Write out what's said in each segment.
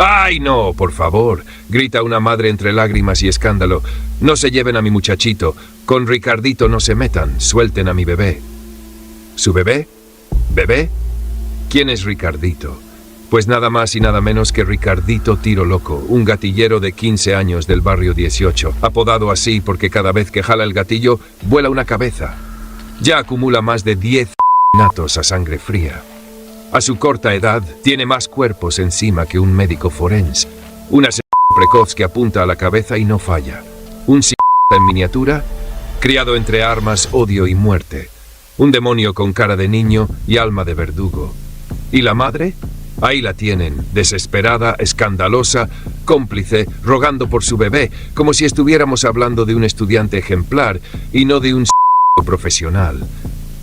¡Ay, no, por favor! Grita una madre entre lágrimas y escándalo. No se lleven a mi muchachito. Con Ricardito no se metan. Suelten a mi bebé. ¿Su bebé? ¿Bebé? ¿Quién es Ricardito? Pues nada más y nada menos que Ricardito Tiro Loco, un gatillero de 15 años del barrio 18, apodado así porque cada vez que jala el gatillo, vuela una cabeza. Ya acumula más de 10 natos a sangre fría. A su corta edad, tiene más cuerpos encima que un médico forense. Una precoz que apunta a la cabeza y no falla. Un en miniatura, criado entre armas, odio y muerte. Un demonio con cara de niño y alma de verdugo. ¿Y la madre? Ahí la tienen, desesperada, escandalosa, cómplice, rogando por su bebé, como si estuviéramos hablando de un estudiante ejemplar y no de un profesional.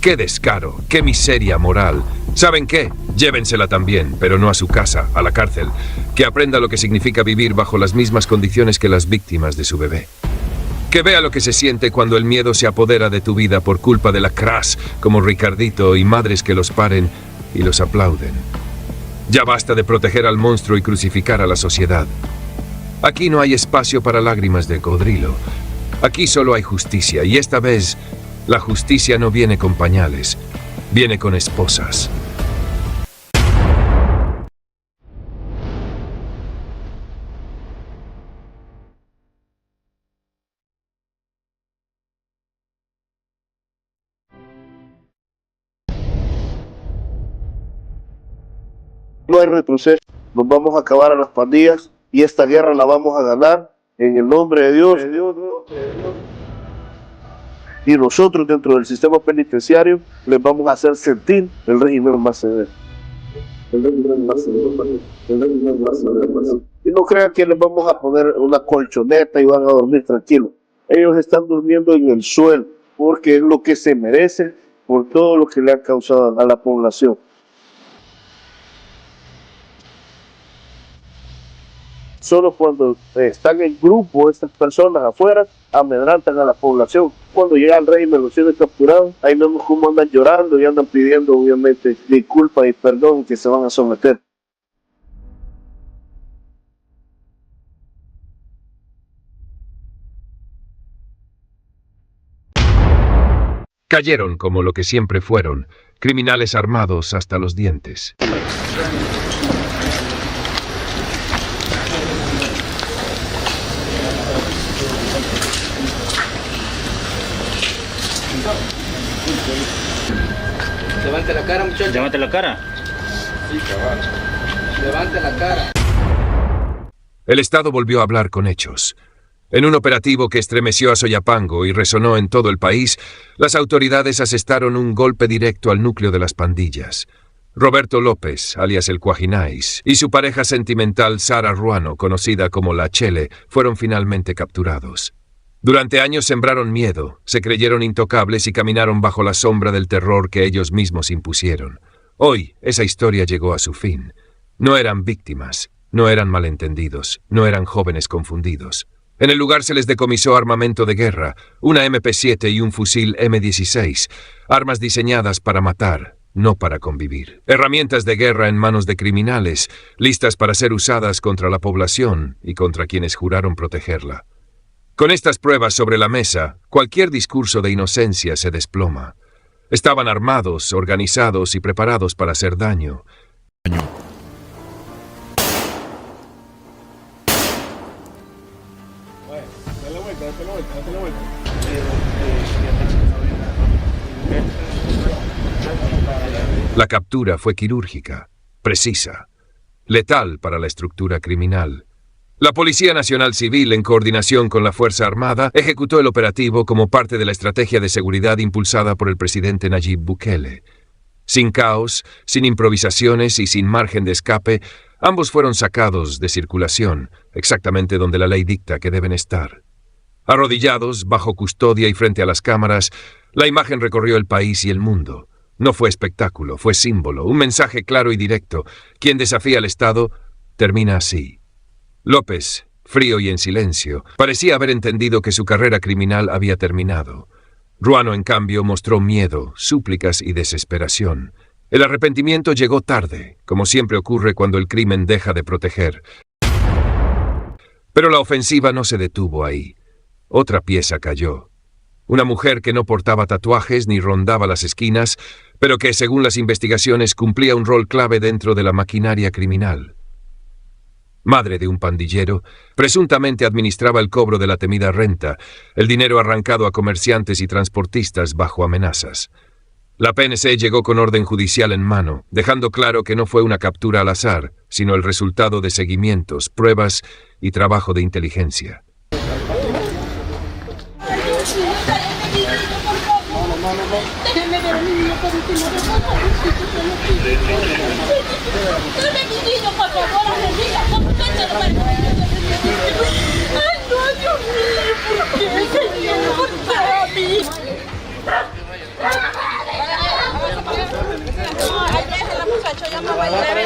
¡Qué descaro! ¡Qué miseria moral! ¿Saben qué? Llévensela también, pero no a su casa, a la cárcel. Que aprenda lo que significa vivir bajo las mismas condiciones que las víctimas de su bebé. Que vea lo que se siente cuando el miedo se apodera de tu vida por culpa de la crash, como Ricardito, y madres que los paren y los aplauden. Ya basta de proteger al monstruo y crucificar a la sociedad. Aquí no hay espacio para lágrimas de cocodrilo. Aquí solo hay justicia, y esta vez la justicia no viene con pañales, viene con esposas. No hay retroceso, nos vamos a acabar a las pandillas y esta guerra la vamos a ganar en el nombre de Dios. Y nosotros dentro del sistema penitenciario les vamos a hacer sentir el régimen más severo. Y no crean que les vamos a poner una colchoneta y van a dormir tranquilos. Ellos están durmiendo en el suelo porque es lo que se merecen por todo lo que le han causado a la población. Solo cuando están en grupo estas personas afuera, amedrantan a la población. Cuando llega el régimen, los tiene capturados, ahí vemos cómo andan llorando y andan pidiendo obviamente disculpas y perdón que se van a someter. Cayeron como lo que siempre fueron, criminales armados hasta los dientes. Levante la cara, muchachos. Levante la cara. Sí, cabal. Levante la cara. El Estado volvió a hablar con hechos. En un operativo que estremeció a Soyapango y resonó en todo el país, las autoridades asestaron un golpe directo al núcleo de las pandillas. Roberto López, alias el Cuajinais, y su pareja sentimental Sara Ruano, conocida como La Chele, fueron finalmente capturados. Durante años sembraron miedo, se creyeron intocables y caminaron bajo la sombra del terror que ellos mismos impusieron. Hoy, esa historia llegó a su fin. No eran víctimas, no eran malentendidos, no eran jóvenes confundidos. En el lugar se les decomisó armamento de guerra, una MP7 y un fusil M16, armas diseñadas para matar, no para convivir. Herramientas de guerra en manos de criminales, listas para ser usadas contra la población y contra quienes juraron protegerla. Con estas pruebas sobre la mesa, cualquier discurso de inocencia se desploma. Estaban armados, organizados y preparados para hacer daño. La captura fue quirúrgica, precisa, letal para la estructura criminal. La Policía Nacional Civil, en coordinación con la Fuerza Armada, ejecutó el operativo como parte de la estrategia de seguridad impulsada por el presidente Nayib Bukele. Sin caos, sin improvisaciones y sin margen de escape, ambos fueron sacados de circulación, exactamente donde la ley dicta que deben estar. Arrodillados, bajo custodia y frente a las cámaras, la imagen recorrió el país y el mundo. No fue espectáculo, fue símbolo, un mensaje claro y directo. Quien desafía al Estado termina así. López, frío y en silencio, parecía haber entendido que su carrera criminal había terminado. Ruano, en cambio, mostró miedo, súplicas y desesperación. El arrepentimiento llegó tarde, como siempre ocurre cuando el crimen deja de proteger. Pero la ofensiva no se detuvo ahí. Otra pieza cayó. Una mujer que no portaba tatuajes ni rondaba las esquinas, pero que, según las investigaciones, cumplía un rol clave dentro de la maquinaria criminal. Madre de un pandillero, presuntamente administraba el cobro de la temida renta, el dinero arrancado a comerciantes y transportistas bajo amenazas. La PNC llegó con orden judicial en mano, dejando claro que no fue una captura al azar, sino el resultado de seguimientos, pruebas y trabajo de inteligencia. Déjeme ver a mi niño por última vez. Dame mi niño, por favor, a mi niña, ay, no, Dios mío, ¿por qué, Señor? ¿Por qué a mí? Ay, déjela, muchacho, ya me voy a llevar.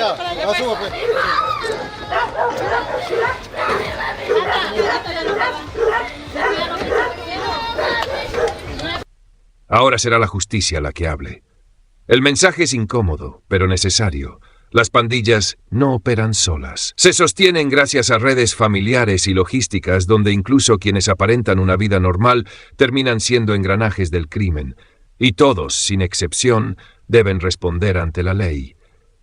Ahora será la justicia la que hable. El mensaje es incómodo, pero necesario. Las pandillas no operan solas. Se sostienen gracias a redes familiares y logísticas donde incluso quienes aparentan una vida normal terminan siendo engranajes del crimen. Y todos, sin excepción, deben responder ante la ley.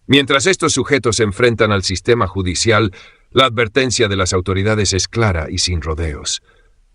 Mientras estos sujetos se enfrentan al sistema judicial, la advertencia de las autoridades es clara y sin rodeos.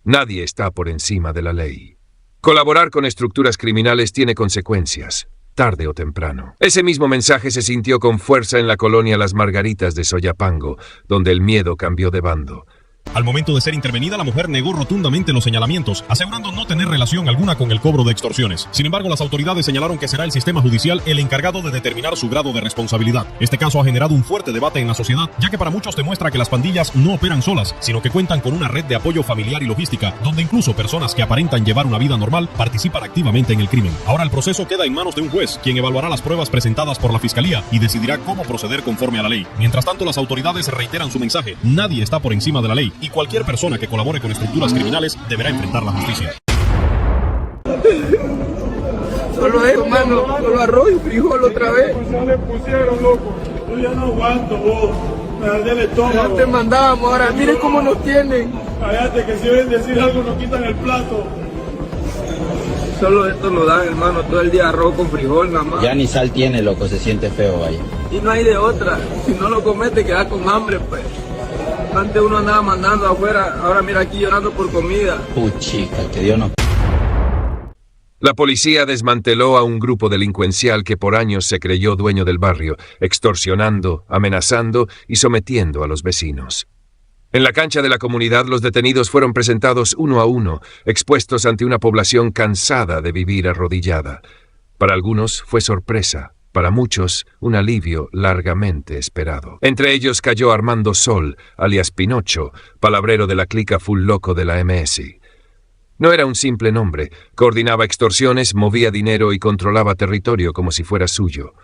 Nadie está por encima de la ley. Colaborar con estructuras criminales tiene consecuencias, tarde o temprano. Ese mismo mensaje se sintió con fuerza en la colonia Las Margaritas de Soyapango, donde el miedo cambió de bando. Al momento de ser intervenida, la mujer negó rotundamente los señalamientos, asegurando no tener relación alguna con el cobro de extorsiones. Sin embargo, las autoridades señalaron que será el sistema judicial el encargado de determinar su grado de responsabilidad. Este caso ha generado un fuerte debate en la sociedad, ya que para muchos demuestra que las pandillas no operan solas, sino que cuentan con una red de apoyo familiar y logística, donde incluso personas que aparentan llevar una vida normal participan activamente en el crimen. Ahora el proceso queda en manos de un juez, quien evaluará las pruebas presentadas por la fiscalía y decidirá cómo proceder conforme a la ley. Mientras tanto, las autoridades reiteran su mensaje: nadie está por encima de la ley, y cualquier persona que colabore con estructuras criminales deberá enfrentar la justicia. Solo eso, mano, solo arroz y frijol otra vez. No le pusieron, loco. Yo ya no aguanto, vos. Me arde el estómago. Ya te mandábamos, ahora miren cómo nos tienen. Cállate, que si ven decir algo nos quitan el plato. Solo esto lo dan, hermano, todo el día arroz con frijol nada más. Ya ni sal tiene, loco, se siente feo, vaya. Y no hay de otra. Si no lo comes te quedas con hambre, pues. Antes uno andaba mandando afuera, ahora mira aquí llorando por comida. Puchica, que Dios no... La policía desmanteló a un grupo delincuencial que por años se creyó dueño del barrio, extorsionando, amenazando y sometiendo a los vecinos. En la cancha de la comunidad, los detenidos fueron presentados uno a uno, expuestos ante una población cansada de vivir arrodillada. Para algunos fue sorpresa. Para muchos, un alivio largamente esperado. Entre ellos cayó Armando Sol, alias Pinocho, palabrero de la clica Full Loco de la MS. No era un simple nombre, coordinaba extorsiones, movía dinero y controlaba territorio como si fuera suyo.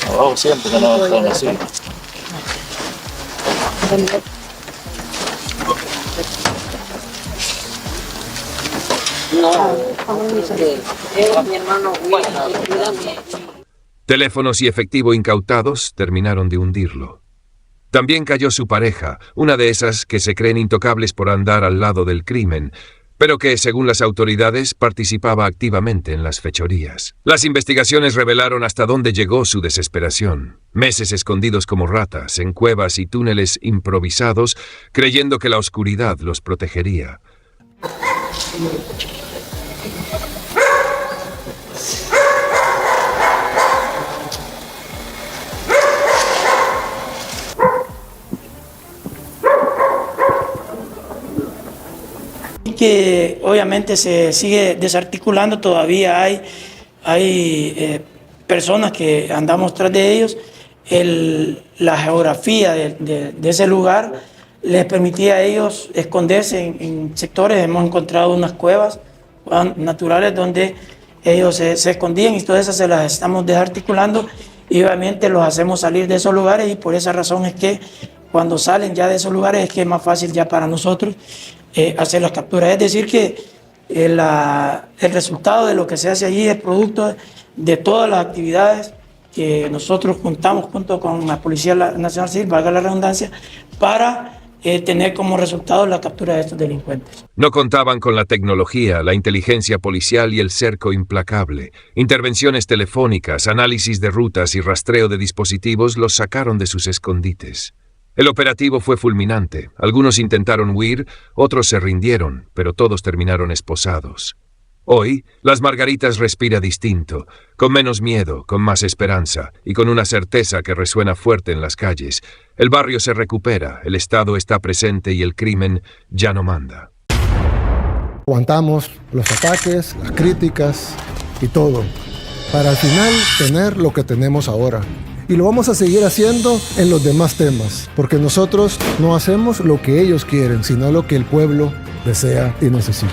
Abajo siempre que no están así. Mi hermano, cuídame. Teléfonos y efectivo incautados terminaron de hundirlo. También cayó su pareja, una de esas que se creen intocables por andar al lado del crimen, pero que, según las autoridades, participaba activamente en las fechorías. Las investigaciones revelaron hasta dónde llegó su desesperación. Meses escondidos como ratas, en cuevas y túneles improvisados, creyendo que la oscuridad los protegería. Que obviamente se sigue desarticulando, todavía hay personas que andamos tras de ellos. La geografía de ese lugar les permitía a ellos esconderse en sectores. Hemos encontrado unas cuevas naturales donde ellos se escondían y todas esas se las estamos desarticulando y obviamente los hacemos salir de esos lugares y por esa razón es que cuando salen ya de esos lugares es que es más fácil ya para nosotros hacer las capturas. Es decir que el resultado de lo que se hace allí es producto de todas las actividades que nosotros contamos junto con la Policía Nacional Civil, valga la redundancia, para tener como resultado la captura de estos delincuentes. No contaban con la tecnología, la inteligencia policial y el cerco implacable. Intervenciones telefónicas, análisis de rutas y rastreo de dispositivos los sacaron de sus escondites. El operativo fue fulminante. Algunos intentaron huir, otros se rindieron, pero todos terminaron esposados. Hoy, Las Margaritas respira distinto, con menos miedo, con más esperanza y con una certeza que resuena fuerte en las calles. El barrio se recupera, el Estado está presente y el crimen ya no manda. Aguantamos los ataques, las críticas y todo, para al final tener lo que tenemos ahora. Y lo vamos a seguir haciendo en los demás temas, porque nosotros no hacemos lo que ellos quieren, sino lo que el pueblo desea y necesita.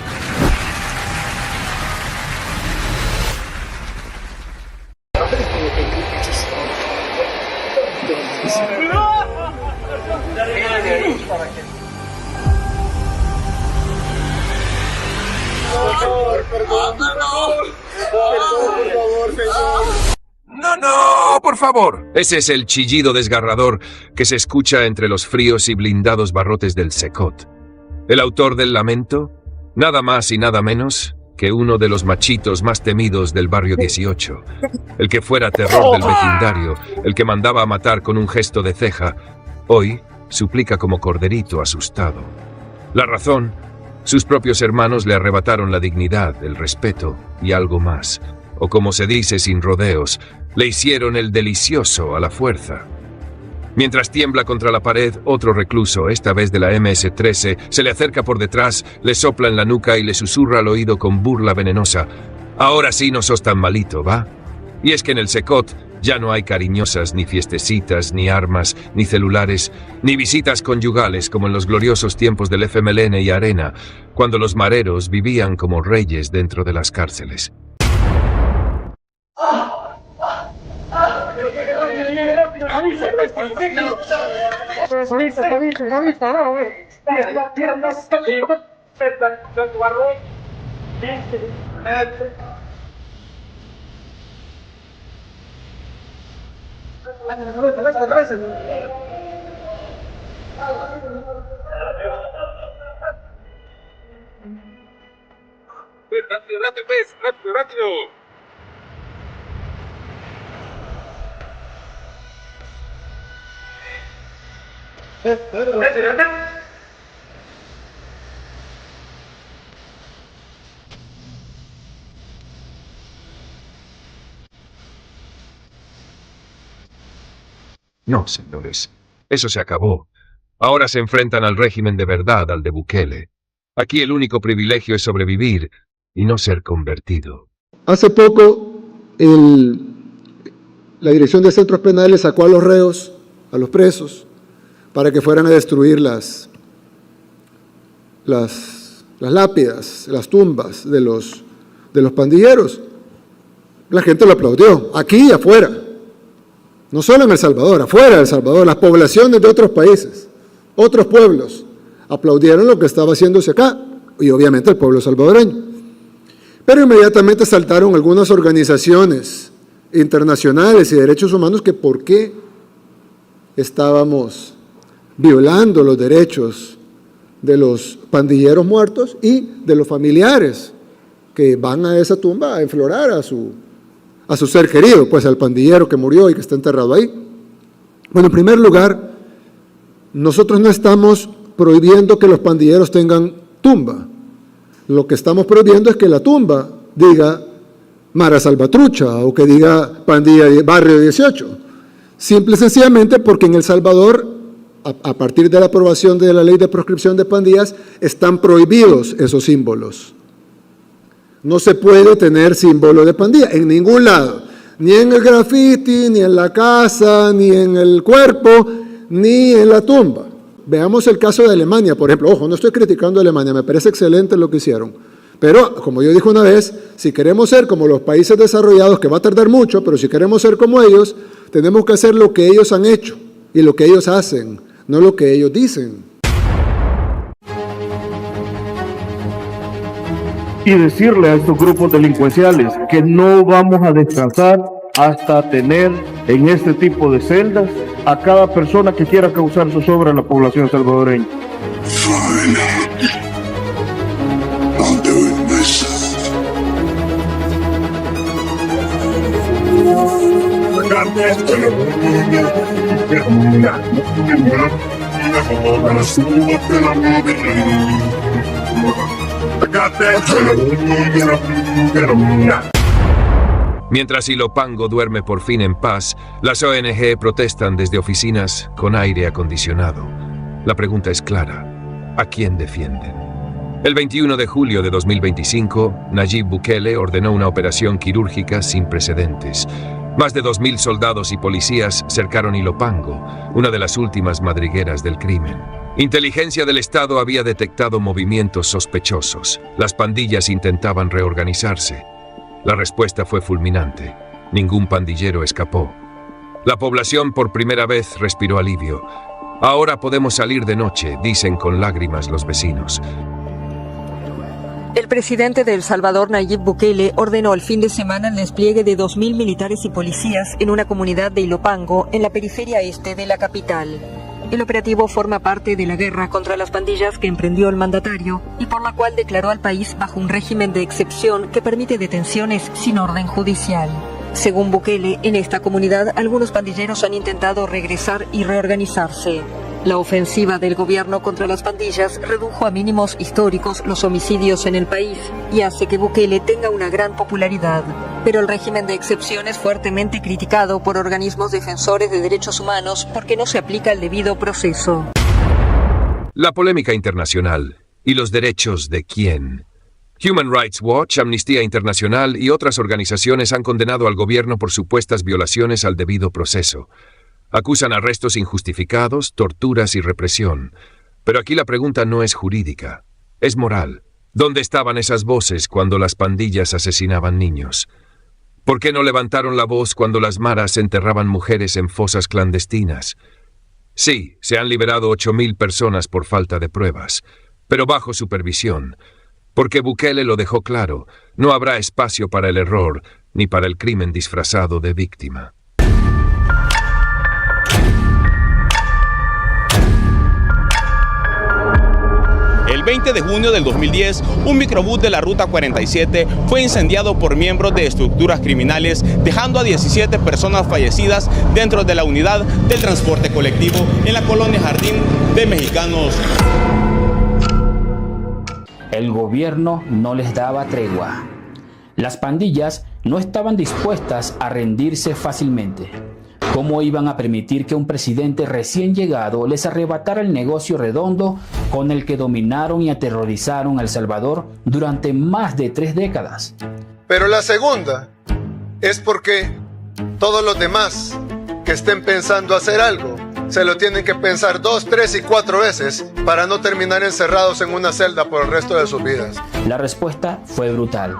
¡No, por favor! Ese es el chillido desgarrador que se escucha entre los fríos y blindados barrotes del Secot. El autor del lamento, nada más y nada menos que uno de los machitos más temidos del barrio 18, el que fuera terror del vecindario, el que mandaba a matar con un gesto de ceja, hoy suplica como corderito asustado. La razón, sus propios hermanos le arrebataron la dignidad, el respeto y algo más, o como se dice sin rodeos, le hicieron el delicioso a la fuerza. Mientras tiembla contra la pared, otro recluso, esta vez de la MS-13, se le acerca por detrás, le sopla en la nuca y le susurra al oído con burla venenosa: «Ahora sí no sos tan malito, ¿va?» Y es que en el Secot ya no hay cariñosas, ni fiestecitas, ni armas, ni celulares, ni visitas conyugales como en los gloriosos tiempos del FMLN y Arena, cuando los mareros vivían como reyes dentro de las cárceles. ¡Rápido! No, señores, eso se acabó. Ahora se enfrentan al régimen de verdad, al de Bukele. Aquí el único privilegio es sobrevivir y no ser convertido. Hace poco, la Dirección de Centros Penales sacó a los reos, a los presos, para que fueran a destruir las lápidas, las tumbas de los pandilleros. La gente lo aplaudió, aquí y afuera. No solo en El Salvador, afuera de El Salvador, las poblaciones de otros países, otros pueblos, aplaudieron lo que estaba haciéndose acá, y obviamente el pueblo salvadoreño. Pero inmediatamente saltaron algunas organizaciones internacionales y de derechos humanos que por qué estábamos violando los derechos de los pandilleros muertos y de los familiares que van a esa tumba a enflorar a su ser querido, pues al pandillero que murió y que está enterrado ahí. Bueno, en primer lugar, nosotros no estamos prohibiendo que los pandilleros tengan tumba. Lo que estamos prohibiendo es que la tumba diga Mara Salvatrucha o que diga Pandilla Barrio 18. Simple y sencillamente porque en El Salvador, a partir de la aprobación de la ley de proscripción de pandillas, están prohibidos esos símbolos. No se puede tener símbolo de pandilla en ningún lado, ni en el graffiti, ni en la casa, ni en el cuerpo, ni en la tumba. Veamos el caso de Alemania, por ejemplo. Ojo, no estoy criticando a Alemania, me parece excelente lo que hicieron. Pero, como yo dije una vez, si queremos ser como los países desarrollados, que va a tardar mucho, pero si queremos ser como ellos, tenemos que hacer lo que ellos han hecho y lo que ellos hacen, no lo que ellos dicen. Y decirle a estos grupos delincuenciales que no vamos a descansar hasta tener en este tipo de celdas a cada persona que quiera causar zozobra en la población salvadoreña. Mientras Ilopango duerme por fin en paz, las ONG protestan desde oficinas con aire acondicionado. La pregunta es clara: ¿a quién defienden? El 21 de julio de 2025, Nayib Bukele ordenó una operación quirúrgica sin precedentes. Más de 2.000 soldados y policías cercaron Ilopango, una de las últimas madrigueras del crimen. Inteligencia del Estado había detectado movimientos sospechosos. Las pandillas intentaban reorganizarse. La respuesta fue fulminante. Ningún pandillero escapó. La población por primera vez respiró alivio. Ahora podemos salir de noche, dicen con lágrimas los vecinos. El presidente de El Salvador, Nayib Bukele, ordenó el fin de semana el despliegue de 2.000 militares y policías en una comunidad de Ilopango, en la periferia este de la capital. El operativo forma parte de la guerra contra las pandillas que emprendió el mandatario y por la cual declaró al país bajo un régimen de excepción que permite detenciones sin orden judicial. Según Bukele, en esta comunidad algunos pandilleros han intentado regresar y reorganizarse. La ofensiva del gobierno contra las pandillas redujo a mínimos históricos los homicidios en el país y hace que Bukele tenga una gran popularidad. Pero el régimen de excepción es fuertemente criticado por organismos defensores de derechos humanos porque no se aplica el debido proceso. La polémica internacional y los derechos de quién. Human Rights Watch, Amnistía Internacional y otras organizaciones han condenado al gobierno por supuestas violaciones al debido proceso. Acusan arrestos injustificados, torturas y represión. Pero aquí la pregunta no es jurídica, es moral. ¿Dónde estaban esas voces cuando las pandillas asesinaban niños? ¿Por qué no levantaron la voz cuando las maras enterraban mujeres en fosas clandestinas? Sí, se han liberado 8.000 personas por falta de pruebas, pero bajo supervisión. Porque Bukele lo dejó claro, no habrá espacio para el error ni para el crimen disfrazado de víctima. El 20 de junio del 2010, un microbús de la Ruta 47 fue incendiado por miembros de estructuras criminales, dejando a 17 personas fallecidas dentro de la unidad del transporte colectivo en la colonia Jardín de Mexicanos. El gobierno no les daba tregua. Las pandillas no estaban dispuestas a rendirse fácilmente. ¿Cómo iban a permitir que un presidente recién llegado les arrebatara el negocio redondo con el que dominaron y aterrorizaron a El Salvador durante más de 3 décadas? Pero la segunda es porque todos los demás que estén pensando hacer algo se lo tienen que pensar 2, 3 y 4 veces para no terminar encerrados en una celda por el resto de sus vidas. La respuesta fue brutal.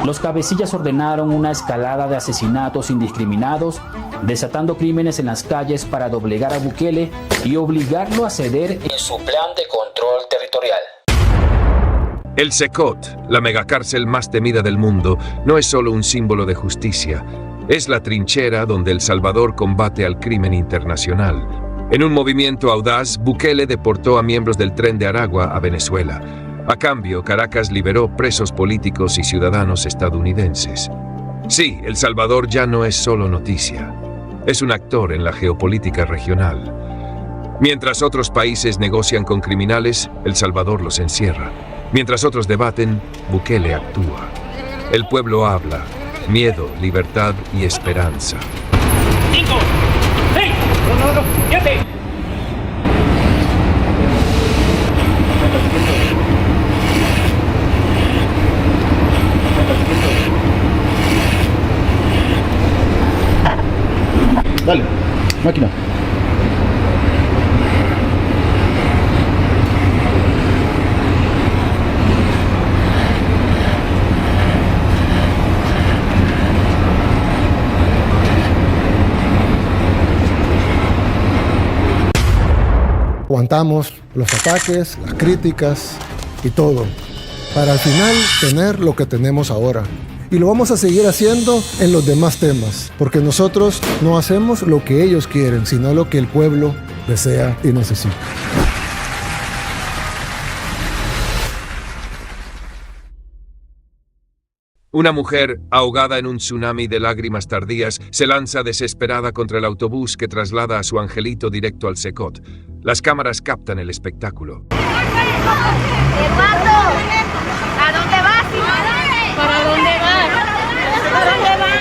Los cabecillas ordenaron una escalada de asesinatos indiscriminados, desatando crímenes en las calles para doblegar a Bukele y obligarlo a ceder en su plan de control territorial. El Secot, la megacárcel más temida del mundo, no es solo un símbolo de justicia, es la trinchera donde El Salvador combate al crimen internacional. En un movimiento audaz, Bukele deportó a miembros del Tren de Aragua a Venezuela. A cambio, Caracas liberó presos políticos y ciudadanos estadounidenses. Sí, El Salvador ya no es solo noticia, es un actor en la geopolítica regional. Mientras otros países negocian con criminales, El Salvador los encierra. Mientras otros debaten, Bukele actúa. El pueblo habla, miedo, libertad y esperanza. 5, 6, 7. Dale, máquina. Aguantamos los ataques, las críticas y todo, para al final tener lo que tenemos ahora. Y lo vamos a seguir haciendo en los demás temas, porque nosotros no hacemos lo que ellos quieren, sino lo que el pueblo desea y necesita. Una mujer, ahogada en un tsunami de lágrimas tardías, se lanza desesperada contra el autobús que traslada a su angelito directo al Secot. Las cámaras captan el espectáculo. ¡Eduardo! ¿A dónde vas? ¿Para dónde vas? ¿Para dónde vas?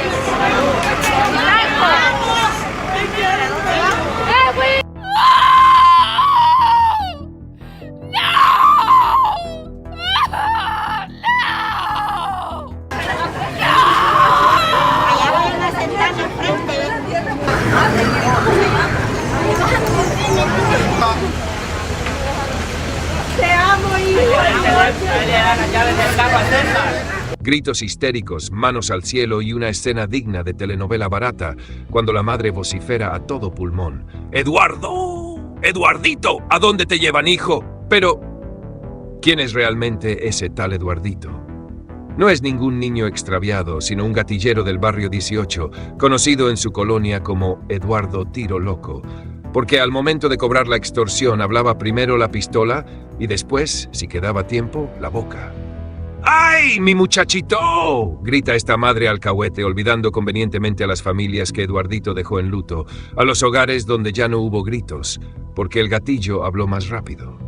Te amo, hijo. Gritos histéricos, manos al cielo y una escena digna de telenovela barata, cuando la madre vocifera a todo pulmón. ¡Eduardo! ¡Eduardito! ¿A dónde te llevan, hijo? Pero, ¿quién es realmente ese tal Eduardito? No es ningún niño extraviado, sino un gatillero del barrio 18, conocido en su colonia como Eduardo Tiro Loco, porque al momento de cobrar la extorsión hablaba primero la pistola y después, si quedaba tiempo, la boca. ¡Ay, mi muchachito! Grita esta madre alcahuete, olvidando convenientemente a las familias que Eduardito dejó en luto, a los hogares donde ya no hubo gritos, porque el gatillo habló más rápido.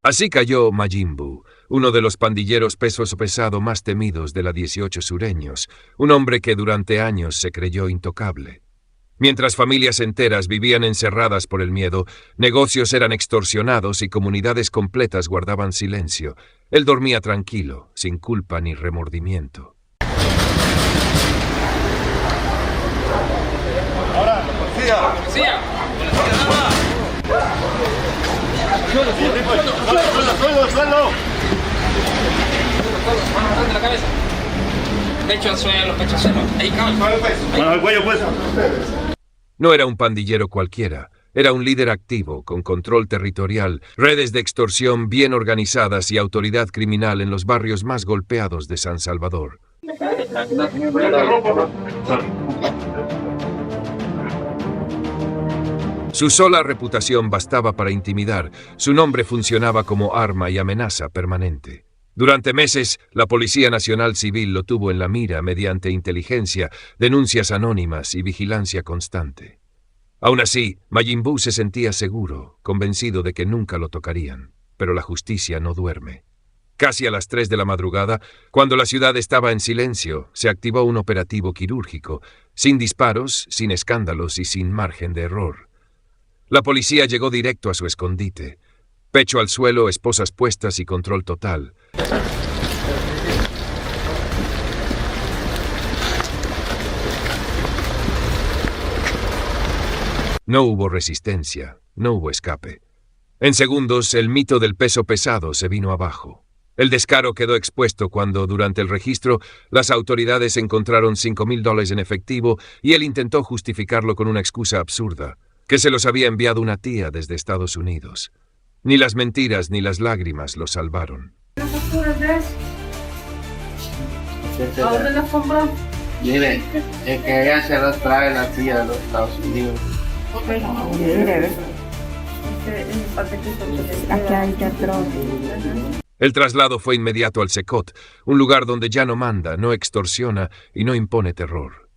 Así cayó Majin Buu, uno de los pandilleros peso pesado más temidos de la 18 sureños, un hombre que durante años se creyó intocable. Mientras familias enteras vivían encerradas por el miedo, negocios eran extorsionados y comunidades completas guardaban silencio. Él dormía tranquilo, sin culpa ni remordimiento. Ahora, policía. Policía. Suelo. Mano de la cabeza. Pecho al suelo. Ahí, Mano al cuello, pues. No era un pandillero cualquiera. Era un líder activo, con control territorial, redes de extorsión bien organizadas y autoridad criminal en los barrios más golpeados de San Salvador. Su sola reputación bastaba para intimidar. Su nombre funcionaba como arma y amenaza permanente. Durante meses, la Policía Nacional Civil lo tuvo en la mira mediante inteligencia, denuncias anónimas y vigilancia constante. Aún así, Majin Buu se sentía seguro, convencido de que nunca lo tocarían. Pero la justicia no duerme. Casi a las 3 de la madrugada, cuando la ciudad estaba en silencio, se activó un operativo quirúrgico, sin disparos, sin escándalos y sin margen de error. La policía llegó directo a su escondite. Pecho al suelo, esposas puestas y control total. No hubo resistencia, no hubo escape. En segundos, el mito del peso pesado se vino abajo. El descaro quedó expuesto cuando, durante el registro, las autoridades encontraron $5,000 en efectivo y él intentó justificarlo con una excusa absurda, que se los había enviado una tía desde Estados Unidos. Ni las mentiras ni las lágrimas lo salvaron. ¿A dónde la compró? Mire, es que ella se los trae la tía de los Estados Unidos. El traslado fue inmediato al Secot, un lugar donde ya no manda, no extorsiona y no impone terror.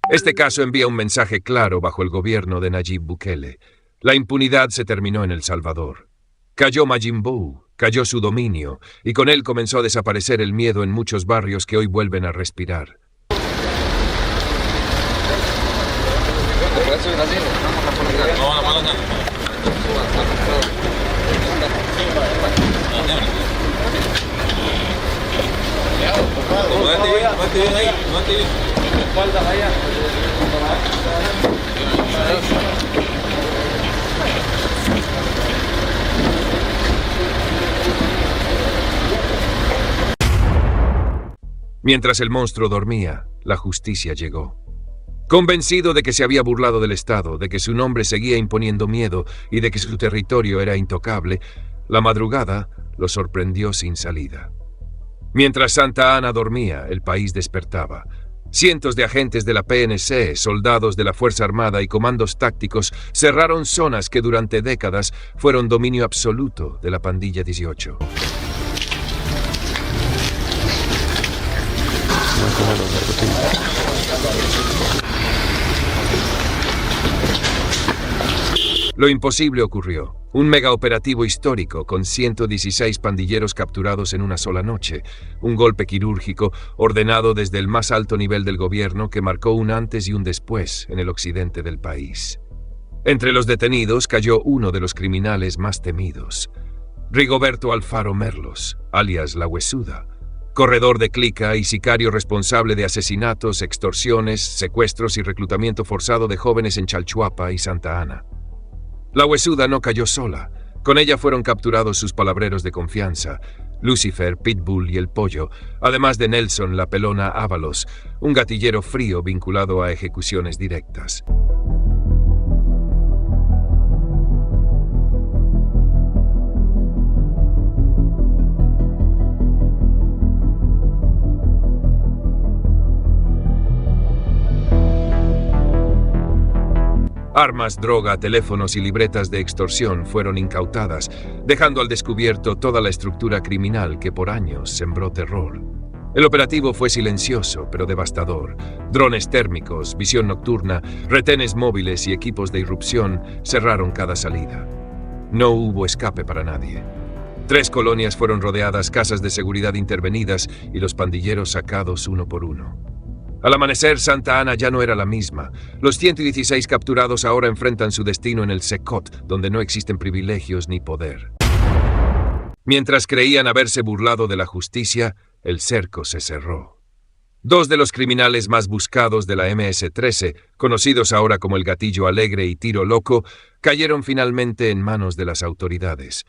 Este caso envía un mensaje claro bajo el gobierno de Nayib Bukele. La impunidad se terminó en El Salvador. Cayó Majin Buu, cayó su dominio, y con él comenzó a desaparecer el miedo en muchos barrios que hoy vuelven a respirar. Mientras el monstruo dormía, la justicia llegó. Convencido de que se había burlado del Estado, de que su nombre seguía imponiendo miedo y de que su territorio era intocable, la madrugada lo sorprendió sin salida. Mientras Santa Ana dormía, el país despertaba. Cientos de agentes de la PNC, soldados de la Fuerza Armada y comandos tácticos cerraron zonas que durante décadas fueron dominio absoluto de la pandilla 18. Lo imposible ocurrió. Un megaoperativo histórico con 116 pandilleros capturados en una sola noche. Un golpe quirúrgico ordenado desde el más alto nivel del gobierno que marcó un antes y un después en el occidente del país. Entre los detenidos cayó uno de los criminales más temidos. Rigoberto Alfaro Merlos, alias La Huesuda. Corredor de clica y sicario responsable de asesinatos, extorsiones, secuestros y reclutamiento forzado de jóvenes en Chalchuapa y Santa Ana. La Huesuda no cayó sola. Con ella fueron capturados sus palabreros de confianza, Lucifer, Pitbull y El Pollo, además de Nelson La Pelona Ábalos, un gatillero frío vinculado a ejecuciones directas. Armas, droga, teléfonos y libretas de extorsión fueron incautadas, dejando al descubierto toda la estructura criminal que por años sembró terror. El operativo fue silencioso, pero devastador. Drones térmicos, visión nocturna, retenes móviles y equipos de irrupción cerraron cada salida. No hubo escape para nadie. 3 colonias fueron rodeadas, casas de seguridad intervenidas y los pandilleros sacados uno por uno. Al amanecer, Santa Ana ya no era la misma. Los 116 capturados ahora enfrentan su destino en el Secot, donde no existen privilegios ni poder. Mientras creían haberse burlado de la justicia, el cerco se cerró. 2 de los criminales más buscados de la MS-13, conocidos ahora como el Gatillo Alegre y Tiro Loco, cayeron finalmente en manos de las autoridades.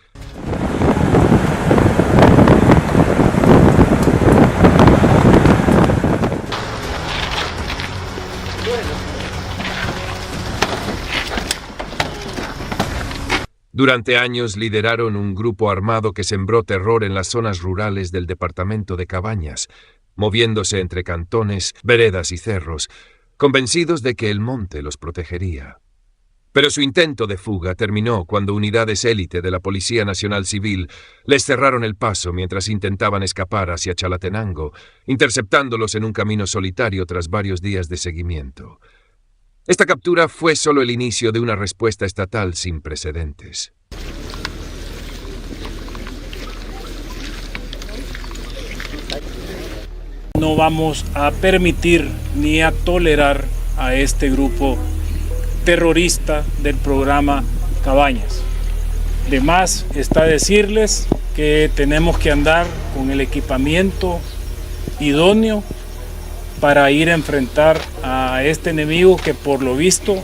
Durante años lideraron un grupo armado que sembró terror en las zonas rurales del departamento de Cabañas, moviéndose entre cantones, veredas y cerros, convencidos de que el monte los protegería. Pero su intento de fuga terminó cuando unidades élite de la Policía Nacional Civil les cerraron el paso mientras intentaban escapar hacia Chalatenango, interceptándolos en un camino solitario tras varios días de seguimiento. Esta captura fue solo el inicio de una respuesta estatal sin precedentes. No vamos a permitir ni a tolerar a este grupo terrorista del programa Cabañas. De más está decirles que tenemos que andar con el equipamiento idóneo para ir a enfrentar a este enemigo que por lo visto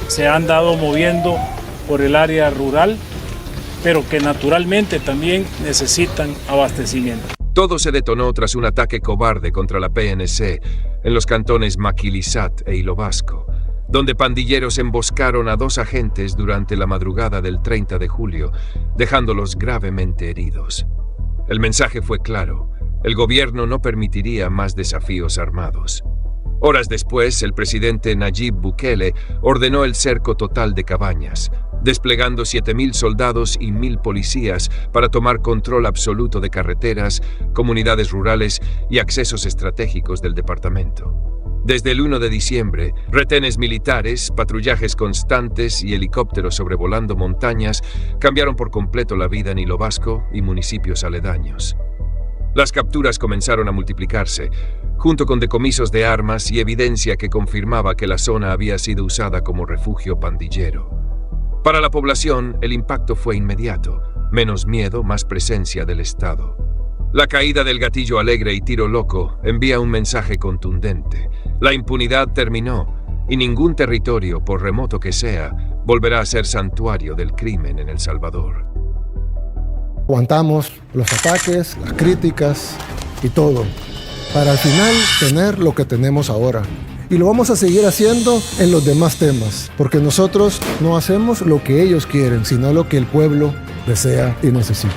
se ha andado moviendo por el área rural, pero que naturalmente también necesitan abastecimiento. Todo se detonó tras un ataque cobarde contra la PNC en los cantones Maquilizat e Hilo Vasco, donde pandilleros emboscaron a 2 agentes durante la madrugada del 30 de julio, dejándolos gravemente heridos. El mensaje fue claro. El gobierno no permitiría más desafíos armados. Horas después, el presidente Nayib Bukele ordenó el cerco total de Cabañas, desplegando 7,000 soldados y 1,000 policías para tomar control absoluto de carreteras, comunidades rurales y accesos estratégicos del departamento. Desde el 1 de diciembre, retenes militares, patrullajes constantes y helicópteros sobrevolando montañas cambiaron por completo la vida en Hilo Vasco y municipios aledaños. Las capturas comenzaron a multiplicarse, junto con decomisos de armas y evidencia que confirmaba que la zona había sido usada como refugio pandillero. Para la población, el impacto fue inmediato. Menos miedo, más presencia del Estado. La caída del Gatillo Alegre y Tiro Loco envía un mensaje contundente. La impunidad terminó y ningún territorio, por remoto que sea, volverá a ser santuario del crimen en El Salvador. Aguantamos los ataques, las críticas y todo, para al final tener lo que tenemos ahora. y lo vamos a seguir haciendo en los demás temas, porque nosotros no hacemos lo que ellos quieren, sino lo que el pueblo desea y necesita.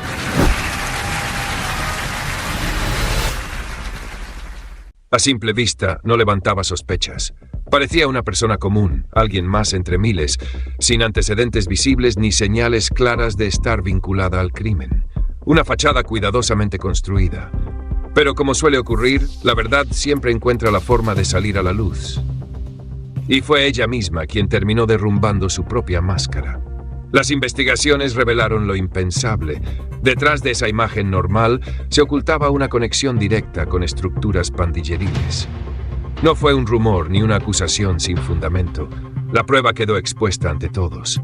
A simple vista, no levantaba sospechas. Parecía una persona común, alguien más entre miles, sin antecedentes visibles ni señales claras de estar vinculada al crimen. Una fachada cuidadosamente construida. Pero como suele ocurrir, la verdad siempre encuentra la forma de salir a la luz. Y fue ella misma quien terminó derrumbando su propia máscara. Las investigaciones revelaron lo impensable. Detrás de esa imagen normal se ocultaba una conexión directa con estructuras pandilleriles. No fue un rumor ni una acusación sin fundamento. La prueba quedó expuesta ante todos.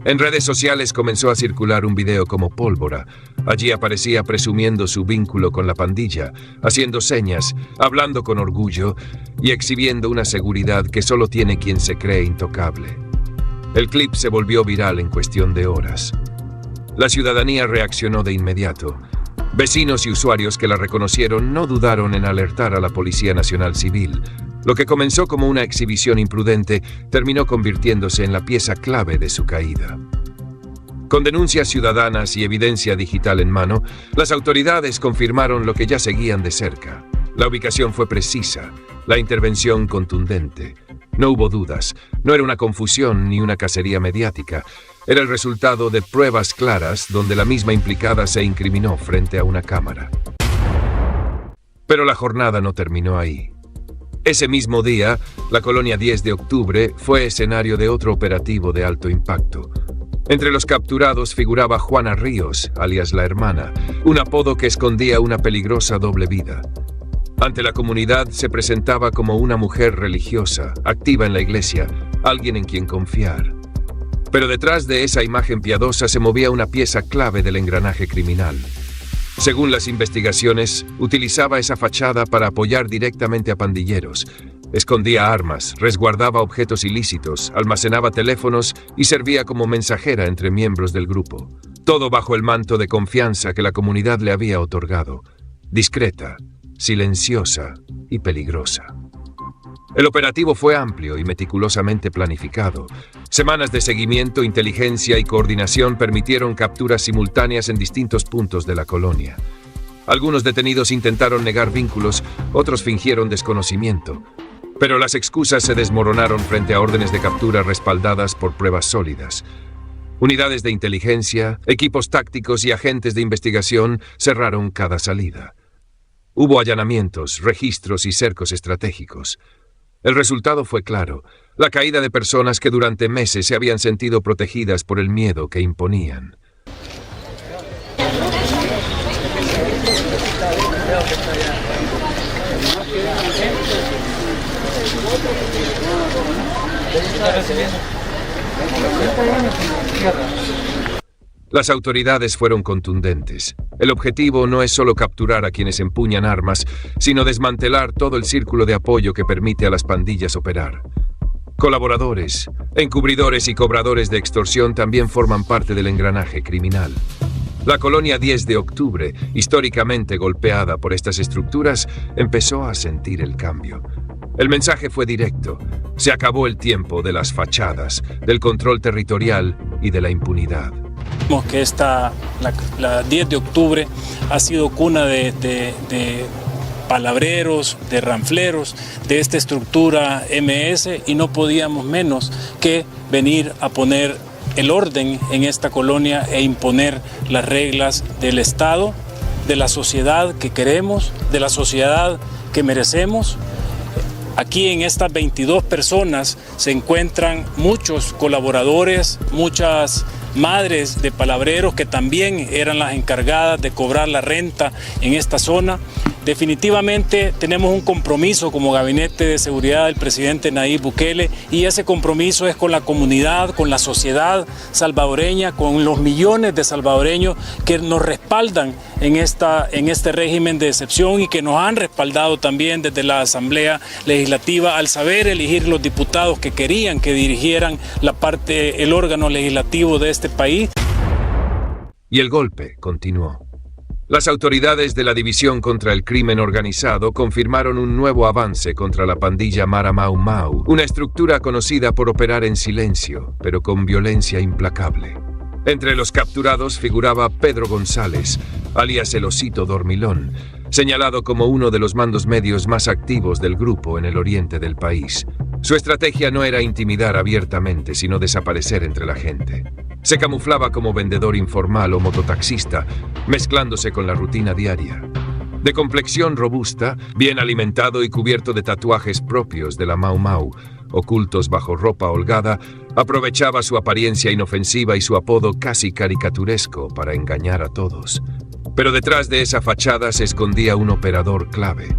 En redes sociales comenzó a circular un video como pólvora. Allí aparecía presumiendo su vínculo con la pandilla, haciendo señas, hablando con orgullo y exhibiendo una seguridad que solo tiene quien se cree intocable. El clip se volvió viral en cuestión de horas. La ciudadanía reaccionó de inmediato. Vecinos y usuarios que la reconocieron no dudaron en alertar a la Policía Nacional Civil. Lo que comenzó como una exhibición imprudente terminó convirtiéndose en la pieza clave de su caída. Con denuncias ciudadanas y evidencia digital en mano, las autoridades confirmaron lo que ya seguían de cerca. La ubicación fue precisa, la intervención contundente. No hubo dudas, no era una confusión ni una cacería mediática. Era el resultado de pruebas claras donde la misma implicada se incriminó frente a una cámara. Pero la jornada no terminó ahí. Ese mismo día, la colonia 10 de octubre fue escenario de otro operativo de alto impacto. Entre los capturados figuraba Juana Ríos, alias La Hermana, un apodo que escondía una peligrosa doble vida. Ante la comunidad se presentaba como una mujer religiosa, activa en la iglesia, alguien en quien confiar. Pero detrás de esa imagen piadosa se movía una pieza clave del engranaje criminal. Según las investigaciones, utilizaba esa fachada para apoyar directamente a pandilleros. Escondía armas, resguardaba objetos ilícitos, almacenaba teléfonos y servía como mensajera entre miembros del grupo. Todo bajo el manto de confianza que la comunidad le había otorgado. Discreta, silenciosa y peligrosa. El operativo fue amplio y meticulosamente planificado. Semanas de seguimiento, inteligencia y coordinación permitieron capturas simultáneas en distintos puntos de la colonia. Algunos detenidos intentaron negar vínculos, otros fingieron desconocimiento. Pero las excusas se desmoronaron frente a órdenes de captura respaldadas por pruebas sólidas. Unidades de inteligencia, equipos tácticos y agentes de investigación cerraron cada salida. Hubo allanamientos, registros y cercos estratégicos. El resultado fue claro, la caída de personas que durante meses se habían sentido protegidas por el miedo que imponían. Las autoridades fueron contundentes. El objetivo no es solo capturar a quienes empuñan armas, sino desmantelar todo el círculo de apoyo que permite a las pandillas operar. Colaboradores, encubridores y cobradores de extorsión también forman parte del engranaje criminal. La colonia 10 de octubre, históricamente golpeada por estas estructuras, empezó a sentir el cambio. El mensaje fue directo. Se acabó el tiempo de las fachadas, del control territorial y de la impunidad. Vemos que la 10 de octubre ha sido cuna de palabreros, de ranfleros, de esta estructura MS, y no podíamos menos que venir a poner el orden en esta colonia e imponer las reglas del Estado, de la sociedad que queremos, de la sociedad que merecemos. Aquí en estas 22 personas se encuentran muchos colaboradores, muchas madres de palabreros que también eran las encargadas de cobrar la renta en esta zona. Definitivamente tenemos un compromiso como Gabinete de Seguridad del presidente Nayib Bukele, y ese compromiso es con la comunidad, con la sociedad salvadoreña, con los millones de salvadoreños que nos respaldan en este régimen de excepción y que nos han respaldado también desde la Asamblea Legislativa al saber elegir los diputados que querían que dirigieran el órgano legislativo de este país. Y el golpe continuó. Las autoridades de la División contra el Crimen Organizado confirmaron un nuevo avance contra la pandilla Mara Mau Mau, una estructura conocida por operar en silencio, pero con violencia implacable. Entre los capturados figuraba Pedro González, alias el Osito Dormilón, señalado como uno de los mandos medios más activos del grupo en el oriente del país. Su estrategia no era intimidar abiertamente, sino desaparecer entre la gente. Se camuflaba como vendedor informal o mototaxista, mezclándose con la rutina diaria. De complexión robusta, bien alimentado y cubierto de tatuajes propios de la Mau Mau, ocultos bajo ropa holgada, aprovechaba su apariencia inofensiva y su apodo casi caricaturesco para engañar a todos. Pero detrás de esa fachada se escondía un operador clave.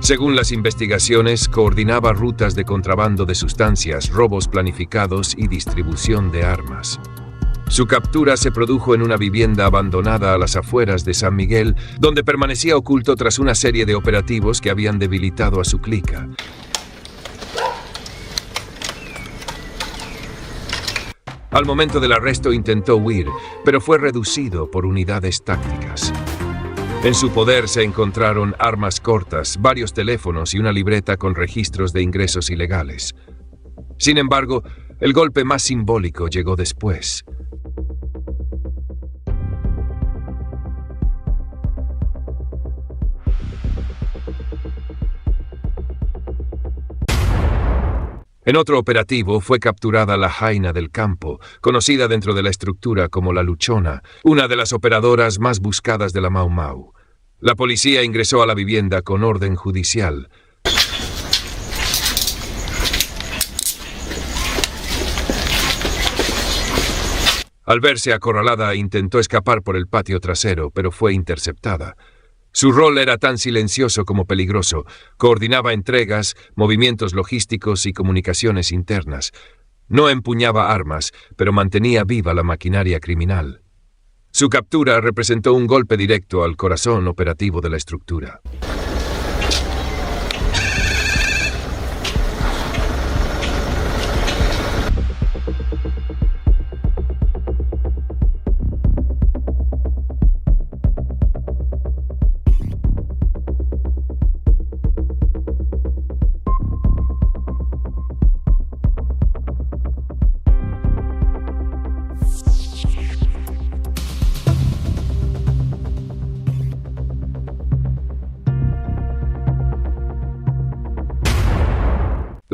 Según las investigaciones, coordinaba rutas de contrabando de sustancias, robos planificados y distribución de armas. Su captura se produjo en una vivienda abandonada a las afueras de San Miguel, donde permanecía oculto tras una serie de operativos que habían debilitado a su clica. Al momento del arresto intentó huir, pero fue reducido por unidades tácticas. En su poder se encontraron armas cortas, varios teléfonos y una libreta con registros de ingresos ilegales. Sin embargo, el golpe más simbólico llegó después. En otro operativo fue capturada la Jaina del Campo, conocida dentro de la estructura como la Luchona, una de las operadoras más buscadas de la Mau Mau. La policía ingresó a la vivienda con orden judicial. Al verse acorralada, intentó escapar por el patio trasero, pero fue interceptada. Su rol era tan silencioso como peligroso. Coordinaba entregas, movimientos logísticos y comunicaciones internas. No empuñaba armas, pero mantenía viva la maquinaria criminal. Su captura representó un golpe directo al corazón operativo de la estructura.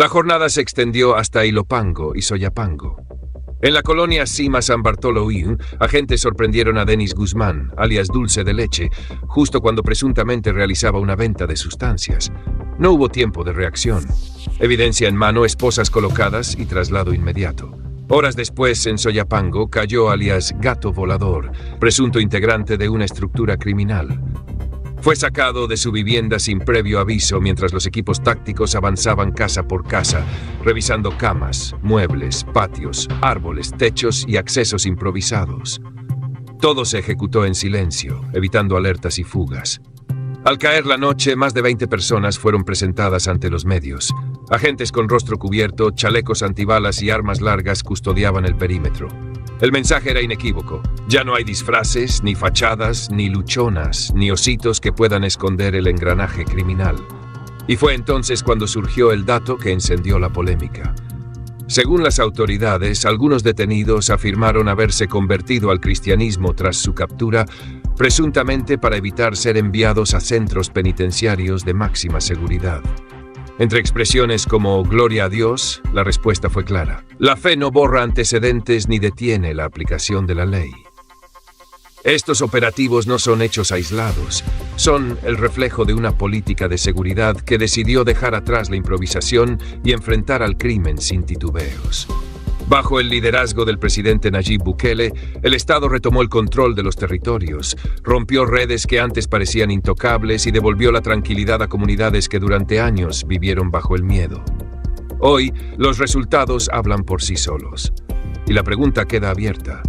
La jornada se extendió hasta Ilopango y Soyapango. En la colonia Sima San Bartolomé, agentes sorprendieron a Denis Guzmán, alias Dulce de Leche, justo cuando presuntamente realizaba una venta de sustancias. No hubo tiempo de reacción. Evidencia en mano, esposas colocadas y traslado inmediato. Horas después, en Soyapango, cayó alias Gato Volador, presunto integrante de una estructura criminal. Fue sacado de su vivienda sin previo aviso mientras los equipos tácticos avanzaban casa por casa, revisando camas, muebles, patios, árboles, techos y accesos improvisados. Todo se ejecutó en silencio, evitando alertas y fugas. Al caer la noche, más de 20 personas fueron presentadas ante los medios. Agentes con rostro cubierto, chalecos antibalas y armas largas custodiaban el perímetro. El mensaje era inequívoco. Ya no hay disfraces, ni fachadas, ni luchonas, ni ositos que puedan esconder el engranaje criminal. Y fue entonces cuando surgió el dato que encendió la polémica. Según las autoridades, algunos detenidos afirmaron haberse convertido al cristianismo tras su captura, presuntamente para evitar ser enviados a centros penitenciarios de máxima seguridad. Entre expresiones como «Gloria a Dios», la respuesta fue clara. La fe no borra antecedentes ni detiene la aplicación de la ley. Estos operativos no son hechos aislados, son el reflejo de una política de seguridad que decidió dejar atrás la improvisación y enfrentar al crimen sin titubeos. Bajo el liderazgo del presidente Nayib Bukele, el Estado retomó el control de los territorios, rompió redes que antes parecían intocables y devolvió la tranquilidad a comunidades que durante años vivieron bajo el miedo. Hoy, los resultados hablan por sí solos. Y la pregunta queda abierta.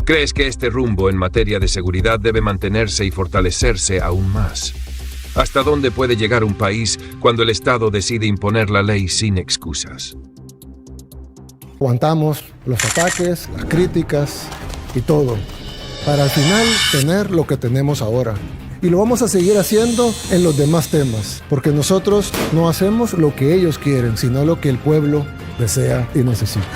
¿Crees que este rumbo en materia de seguridad debe mantenerse y fortalecerse aún más? ¿Hasta dónde puede llegar un país cuando el Estado decide imponer la ley sin excusas? Aguantamos los ataques, las críticas y todo. para al final tener lo que tenemos ahora. Y lo vamos a seguir haciendo en los demás temas, porque nosotros no hacemos lo que ellos quieren, sino lo que el pueblo desea y necesita.